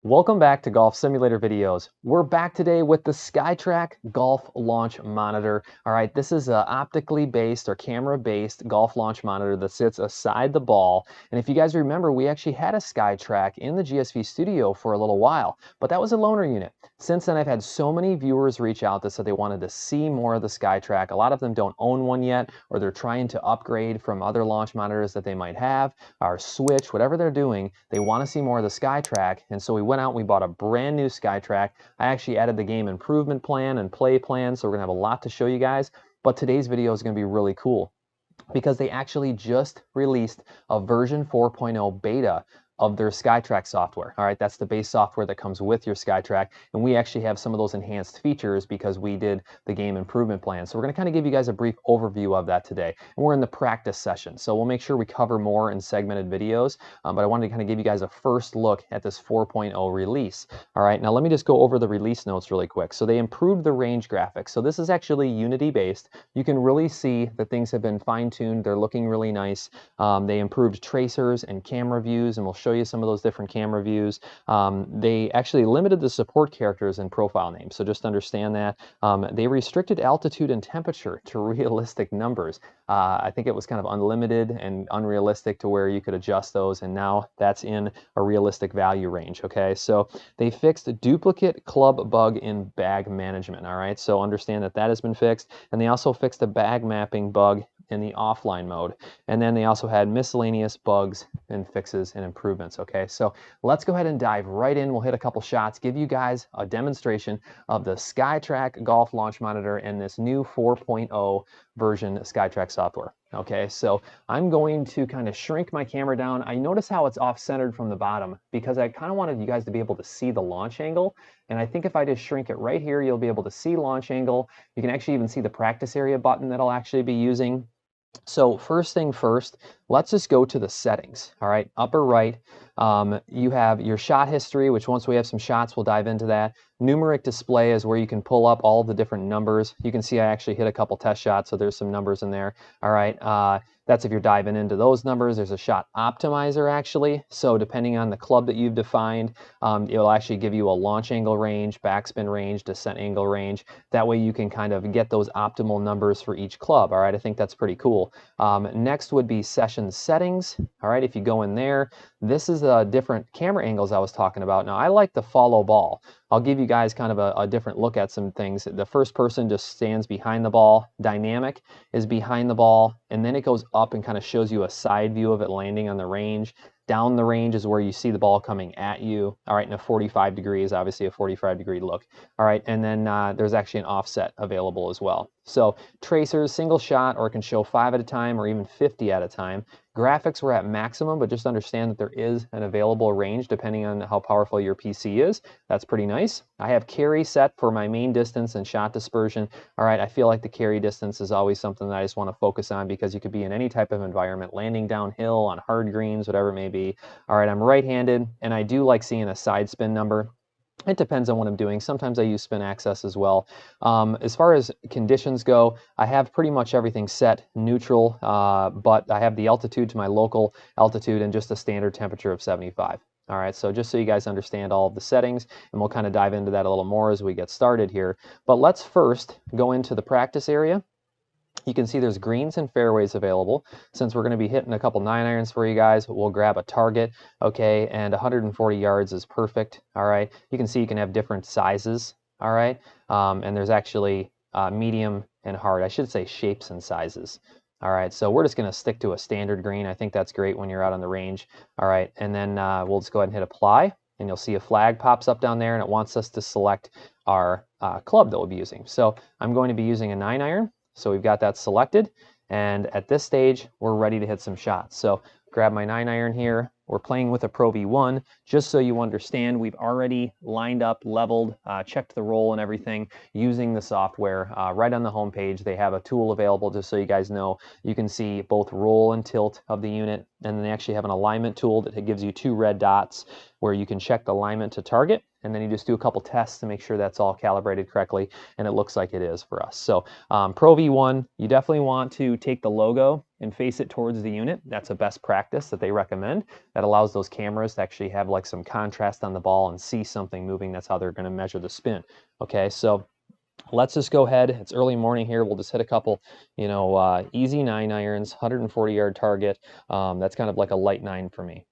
Welcome back to Golf Simulator Videos. We're back today with the SkyTrak Golf Launch Monitor. All right, this is an optically based or camera-based golf launch monitor that sits aside the ball. And if you guys remember, we actually had a SkyTrak in the GSV studio for a little while, but that was a loaner unit. Since then, I've had so many viewers reach out that said they wanted to see more of the SkyTrak. A lot of them don't own one yet, or they're trying to upgrade from other launch monitors that they might have, or switch, whatever they're doing. They want to see more of the SkyTrak, and so we went out and we bought a brand new SkyTrak. I actually added the game improvement plan and play plan, so we're gonna have a lot to show you guys, but today's video is gonna be really cool because they actually just released a version 4.0 beta of their SkyTrak software. All right, that's the base software that comes with your SkyTrak, and we actually have some of those enhanced features because we did the game improvement plan. So we're gonna kind of give you guys a brief overview of that today. And we're in the practice session, so we'll make sure we cover more in segmented videos, but I wanted to kind of give you guys a first look at this 4.0 release. All right, now let me just go over the release notes really quick. So they improved the range graphics. So this is actually Unity based. You can really see that things have been fine-tuned. They're looking really nice. They improved tracers and camera views, and we'll show you some of those different camera views. They actually limited the support characters and profile names, so just understand that. They restricted altitude and temperature to realistic numbers. I think it was kind of unlimited and unrealistic to where you could adjust those, and now that's in a realistic value range, okay? So they fixed a duplicate club bug in bag management, all right? So understand that that has been fixed, and they also fixed a bag mapping bug in the offline mode. And then they also had miscellaneous bugs and fixes and improvements, okay? So let's go ahead and dive right in. We'll hit a couple shots, give you guys a demonstration of the SkyTrak Golf Launch Monitor and this new 4.0 version SkyTrak software. Okay, so I'm going to kind of shrink my camera down. I notice how it's off-centered from the bottom because I kind of wanted you guys to be able to see the launch angle. And I think if I just shrink it right here, you'll be able to see launch angle. You can actually even see the practice area button that I'll actually be using. So first thing first, let's just go to the settings. All right, upper right, you have your shot history, which once we have some shots, we'll dive into that. Numeric display is where you can pull up all the different numbers. You can see I actually hit a couple test shots, so there's some numbers in there. All right, that's if you're diving into those numbers. There's a shot optimizer actually. So depending on the club that you've defined, it'll actually give you a launch angle range, backspin range, descent angle range. That way you can kind of get those optimal numbers for each club. All right, I think that's pretty cool. Next would be session settings. All right, if you go in there, this is the different camera angles I was talking about. Now I like the follow ball. I'll give you guys kind of a different look at some things. The first person just stands behind the ball. Dynamic is behind the ball, and then it goes up and kind of shows you a side view of it landing on the range. Down the range is where you see the ball coming at you. All right, and a 45 degree is obviously a 45-degree look. All right, and then there's actually an offset available as well. So tracers, single shot, or it can show 5 at a time or even 50 at a time. Graphics were at maximum, but just understand that there is an available range depending on how powerful your PC is. That's pretty nice. I have carry set for my main distance and shot dispersion. All right, I feel like the carry distance is always something that I just want to focus on because you could be in any type of environment, landing downhill, on hard greens, whatever it may be. All right, I'm right-handed, and I do like seeing a side spin number. It depends on what I'm doing. Sometimes I use spin access as well. As far as conditions go, I have pretty much everything set neutral, but I have the altitude to my local altitude and just a standard temperature of 75. All right, so just so you guys understand all of the settings, and we'll kind of dive into that a little more as we get started here. But let's first go into the practice area. You can see there's greens and fairways available. Since we're going to be hitting a couple 9-irons for you guys, we'll grab a target, okay, and 140 yards is perfect, all right? You can see you can have different sizes, all right? And there's actually medium and hard. I should say shapes and sizes. All right, so we're just going to stick to a standard green. I think that's great when you're out on the range. All right, and then we'll just go ahead and hit apply, and you'll see a flag pops up down there, and it wants us to select our club that we'll be using. So I'm going to be using a 9-iron. So we've got that selected, and at this stage, we're ready to hit some shots. So grab my 9-iron here. We're playing with a Pro V1. Just so you understand, we've already lined up, leveled, checked the roll and everything using the software. Right on the home page, they have a tool available just so you guys know. You can see both roll and tilt of the unit, and then they actually have an alignment tool that gives you 2 red dots where you can check the alignment to target. and then you just do a couple tests to make sure that's all calibrated correctly, and it looks like it is for us. So Pro V1, you definitely want to take the logo and face it towards the unit. That's a best practice that they recommend. That allows those cameras to actually have like some contrast on the ball and see something moving. That's how they're going to measure the spin. Okay, so let's just go ahead. It's early morning here. We'll just hit a couple, easy 9 irons, 140-yard target. That's kind of like a light 9 for me.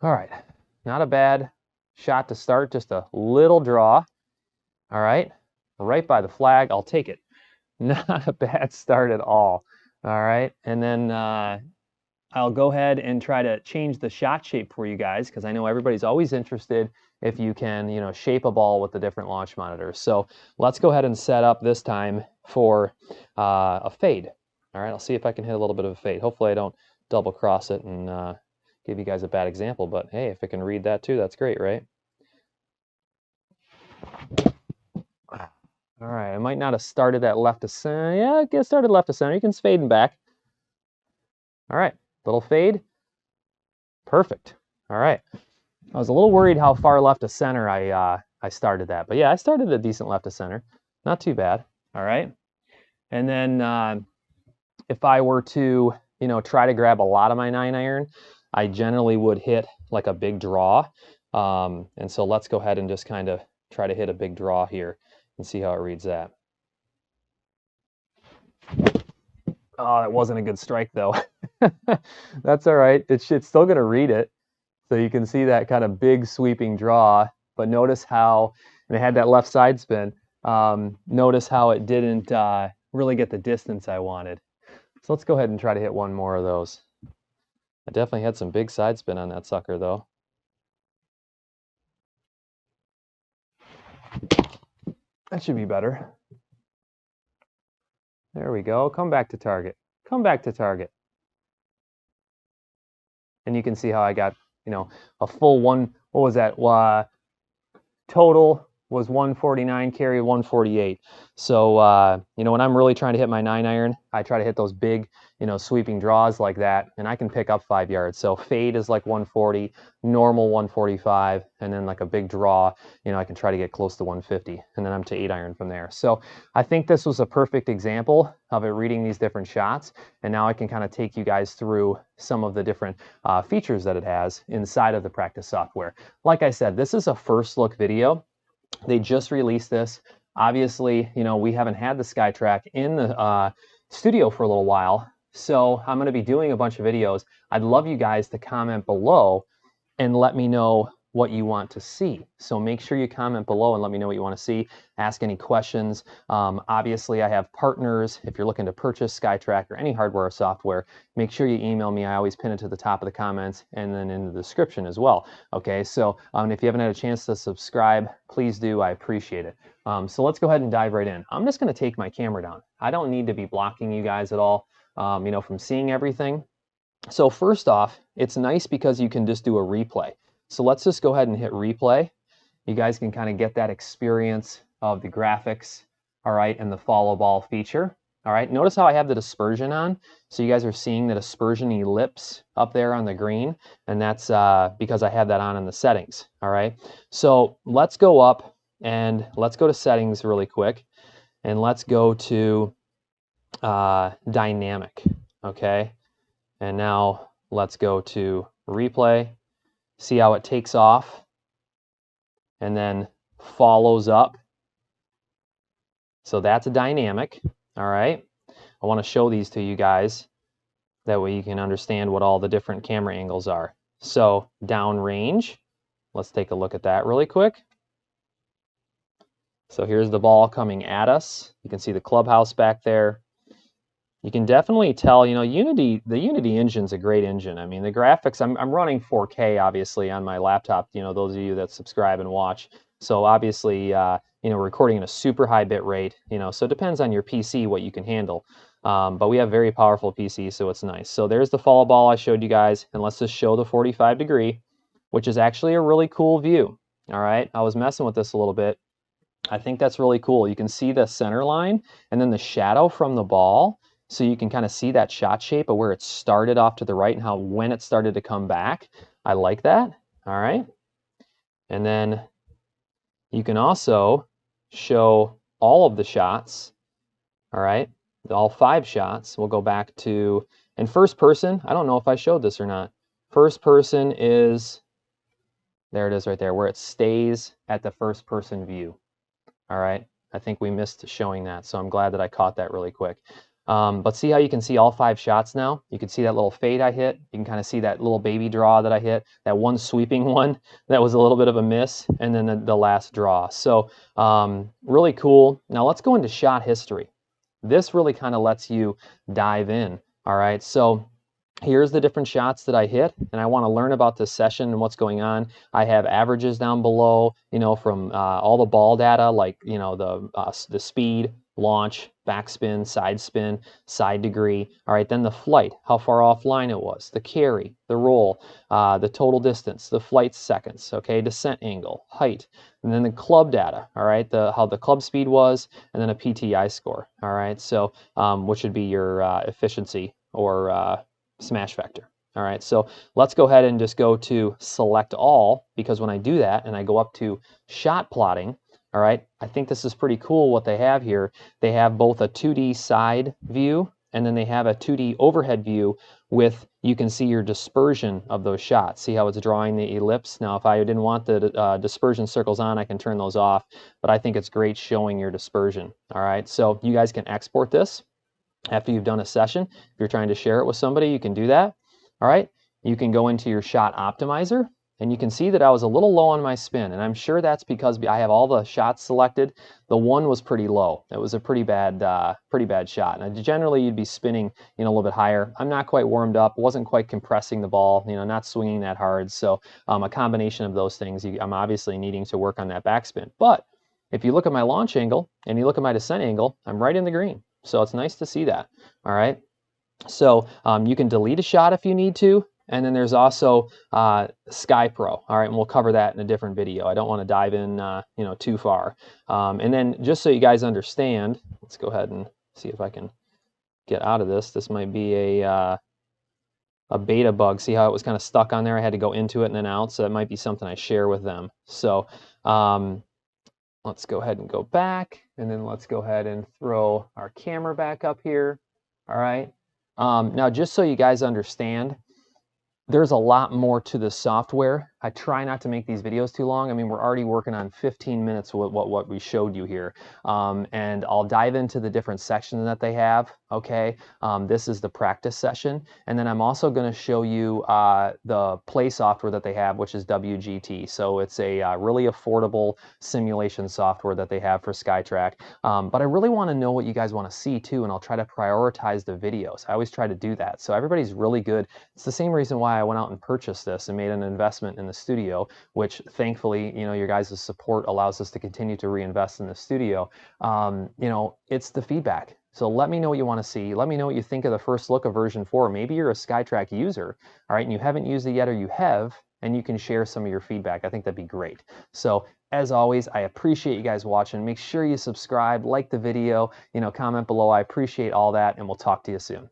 All right, not a bad shot to start, just a little draw. All right, right by the flag, I'll take it. Not a bad start at all. All right, and then I'll go ahead and try to change the shot shape for you guys, because I know everybody's always interested if you can, shape a ball with the different launch monitors. So let's go ahead and set up this time for a fade. All right, I'll see if I can hit a little bit of a fade. Hopefully I don't double cross it and give you guys a bad example, but hey, if it can read that too, that's great, right? All right, I might not have started that left to center. Yeah, get started left to center. You can fade and back. All right, little fade. Perfect. All right. I was a little worried how far left to center I started that, but yeah, I started a decent left to center. Not too bad. All right. And then if I were to, try to grab a lot of my 9 iron, I generally would hit like a big draw. And so let's go ahead and just kind of try to hit a big draw here and see how it reads that. Oh, that wasn't a good strike though. That's all right. It's still going to read it. So you can see that kind of big sweeping draw, but notice how, and it had that left side spin, notice how it didn't really get the distance I wanted. So let's go ahead and try to hit one more of those. I definitely had some big side spin on that sucker though. That should be better. There we go. Come back to target. Come back to target. And you can see how I got, a full one. What was that? Total was 149, carry 148. So, when I'm really trying to hit my 9 iron, I try to hit those big, sweeping draws like that, and I can pick up 5 yards. So fade is like 140, normal 145, and then like a big draw, I can try to get close to 150, and then I'm to 8 iron from there. So I think this was a perfect example of it reading these different shots, and now I can kind of take you guys through some of the different features that it has inside of the practice software. Like I said, this is a first look video. They just released this. Obviously, we haven't had the SkyTrak in the studio for a little while, so I'm going to be doing a bunch of videos. I'd love you guys to comment below and let me know what you want to see. So make sure you comment below and let me know what you want to see. Ask any questions. Obviously, I have partners. If you're looking to purchase SkyTrak or any hardware or software, make sure you email me. I always pin it to the top of the comments and then in the description as well. Okay, so if you haven't had a chance to subscribe, please do. I appreciate it. So let's go ahead and dive right in. I'm just going to take my camera down. I don't need to be blocking you guys at all, from seeing everything. So first off, it's nice because you can just do a replay. So let's just go ahead and hit replay. You guys can kind of get that experience of the graphics, all right, and the follow ball feature. All right, notice how I have the dispersion on. So you guys are seeing the dispersion ellipse up there on the green, and that's because I have that on in the settings, all right? So let's go up and let's go to settings really quick, and let's go to dynamic, okay? And now let's go to replay. See how it takes off and then follows up. So that's a dynamic, all right? I want to show these to you guys. That way you can understand what all the different camera angles are. So downrange, let's take a look at that really quick. So here's the ball coming at us. You can see the clubhouse back there. You can definitely tell, the Unity engine's a great engine. I mean, the graphics, I'm running 4K, obviously, on my laptop, those of you that subscribe and watch. So obviously, recording at a super high bit rate, so it depends on your PC what you can handle. But we have very powerful PCs, so it's nice. So there's the follow ball I showed you guys, and let's just show the 45 degree, which is actually a really cool view. All right, I was messing with this a little bit. I think that's really cool. You can see the center line and then the shadow from the ball. so you can kind of see that shot shape of where it started off to the right and how when it started to come back. I like that. All right. And then you can also show all of the shots. All right. All 5 shots. We'll go back to, in first person, I don't know if I showed this or not. First person is, there it is right there, where it stays at the first person view. All right. I think we missed showing that, so I'm glad that I caught that really quick. But see how you can see all 5 shots now? You can see that little fade I hit. You can kind of see that little baby draw that I hit, that one sweeping one that was a little bit of a miss, and then the last draw. So really cool. Now let's go into shot history. This really kind of lets you dive in. All right. So here's the different shots that I hit, and I want to learn about this session and what's going on. I have averages down below, you know, from all the ball data, like, you know, the speed, launch, backspin, side spin, side degree. All right, then the flight, how far offline it was, the carry, the roll, the total distance, the flight seconds, okay, descent angle, height, and then the club data, all right, how the club speed was, and then a PTI score, all right, so which would be your efficiency or smash factor. All right, so let's go ahead and just go to select all, because when I do that and I go up to shot plotting, all right, I think this is pretty cool what they have here. They have both a 2D side view and then they have a 2D overhead view with, you can see your dispersion of those shots. See how it's drawing the ellipse? Now, if I didn't want the dispersion circles on, I can turn those off, but I think it's great showing your dispersion. All right, so you guys can export this after you've done a session. If you're trying to share it with somebody, you can do that. All right, you can go into your shot optimizer, and you can see that I was a little low on my spin, and I'm sure that's because I have all the shots selected. The one was pretty low. It was a pretty bad shot. And generally, you'd be spinning, you know, a little bit higher. I'm not quite warmed up. Wasn't quite compressing the ball. You know, not swinging that hard. So a combination of those things. I'm obviously needing to work on that backspin. But if you look at my launch angle and you look at my descent angle, I'm right in the green. So it's nice to see that. All right. So you can delete a shot if you need to. And then there's also Sky Pro. All right, and we'll cover that in a different video. I don't want to dive in, you know, too far. And then just so you guys understand, let's go ahead and see if I can get out of this. This might be a beta bug. See how it was kind of stuck on there? I had to go into it and then out. So that might be something I share with them. So let's go ahead and go back, and then let's go ahead and throw our camera back up here. All right. Now, just so you guys understand, there's a lot more to the software. I try not to make these videos too long. I mean, we're already working on 15 minutes with what we showed you here. And I'll dive into the different sections that they have, okay? This is the practice session. And then I'm also gonna show you the play software that they have, which is WGT. So it's a really affordable simulation software that they have for SkyTrak. But I really wanna know what you guys wanna see too, and I'll try to prioritize the videos. I always try to do that. So everybody's really good. It's the same reason why I went out and purchased this and made an investment in the studio, which thankfully, you know, your guys' support allows us to continue to reinvest in the studio. You know, it's the feedback. So let me know what you want to see. Let me know what you think of the first look of version 4. Maybe you're a SkyTrak user, all right, and you haven't used it yet, or you have, and you can share some of your feedback. I think that'd be great. So as always, I appreciate you guys watching. Make sure you subscribe, like the video, you know, comment below. I appreciate all that, and we'll talk to you soon.